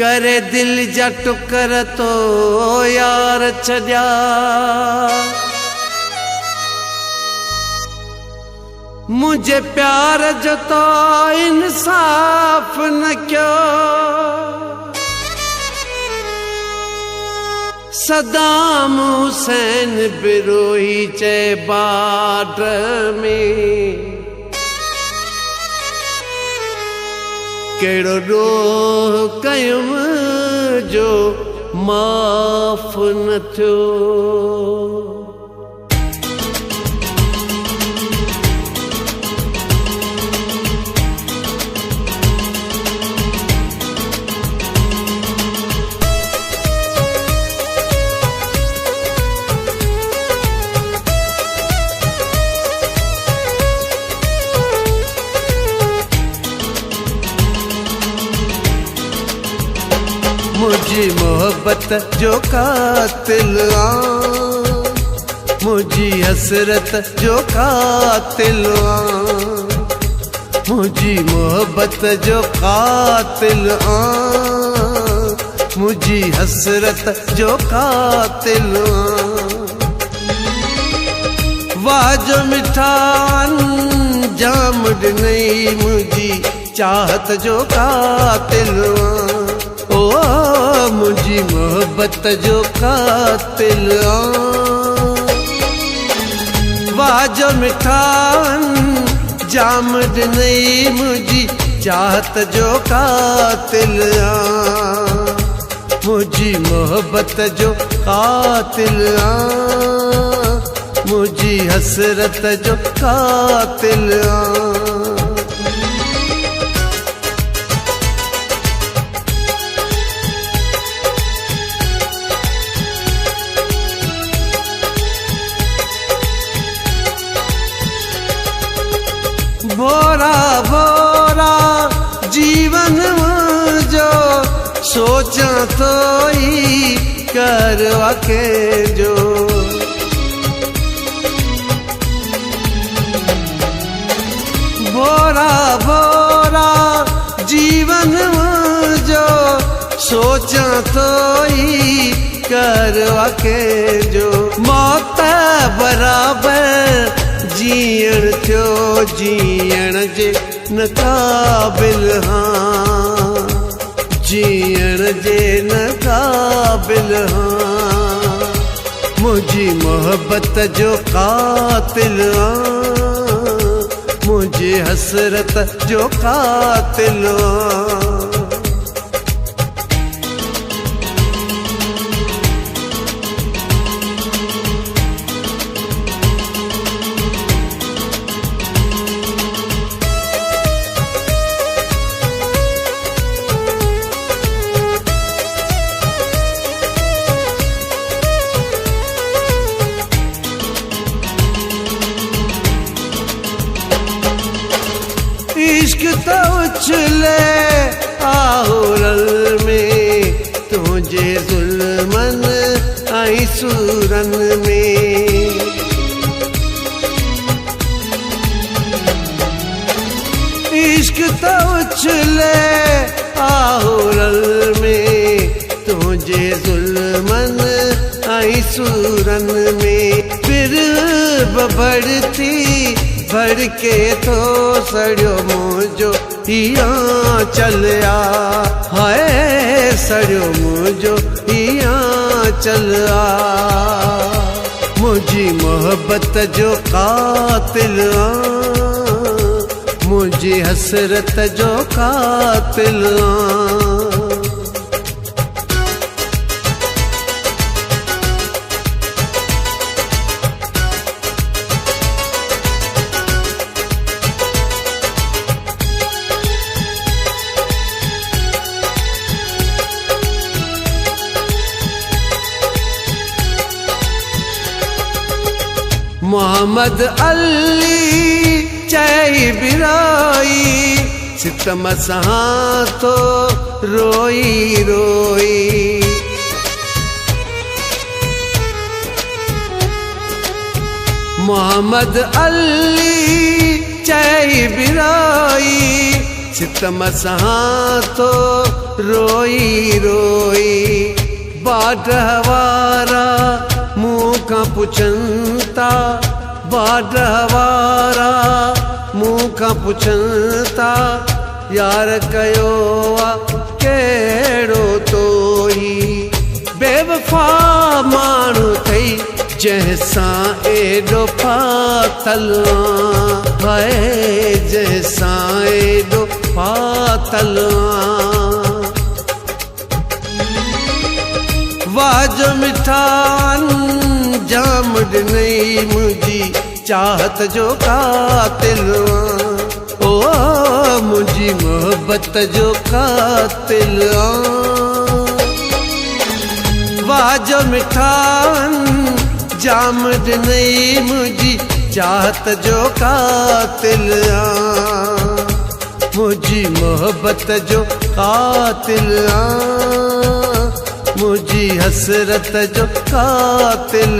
करे दिल जा टुकर तो यार छॾिया मुझे प्यार जो तो इंसाफ न क्यों सदाम हुसैन बिरोही चे बार्डर में केड़ो ॾोह कयुम जो माफ़ न थियो मुझी मोहब्बत जो कातिल मुझी हसरत जो कातिल मुझी मोहब्बत जो कातिल मुझी हसरत जो कातिल वाह जो मिठान जाम नहीं मुझी चाहत जो कातिल मुझी मोहब्बत जो कातिल वाह जो मिठान जामद नहीं मुझी चाहत जो कातिल मुझी मोहब्बत जो कातिल मुझी हसरत जो कातिल भोरा भोरा जीवन जो सोचा तो ही करवा के जो भोरा भोरा जीवन जो सोचा तो ही करवा के जो मौत बराबर जीअण थियो जीअण जे न क़ाबिल हाँ जीअण जे न क़ाबिल हाँ मुझी मोहब्बत जो कातिल मुझी हसरत जो कातिल इश्क तो उछले आहुरल में तुझे जुल्मन आई सूरन में इश्क तो उछले आहुरल में तुझे जुल्मन आई सूरन में फिर बढ़ती भर के तो सड़ियो मुझो हिया चलिया हाय सड़ियो मुझो हिया चलिया मुझी मोहब्बत जो कातिल मुझी हसरत जो कातिल मोहम्मद अली चई बिराई सितम सां तो रोई रोई मोहम्मद अली चई बिराई सितम सां तो रोई रोई बाडह वारा मूं खां पुछनि था बाडह वारा मूं खां पुछनि था यार कयो आहे कहिड़ो तोही बेवफा माण्हू अथई जंहिंसां एॾो फाथल हाय जंहिंसां एॾो फाथल वाज मिठान जाम ॾिनई मुंहिंजी चाहत जो कातिल ओ मुंहिंजी मोहब्बत जो कातिल वाज मिठान जाम ॾिनई मुंहिंजी चाहत जो कातिल मुंहिंजी मोहब्बत जो कातिल मुंहिंजी हसरत जो कातिल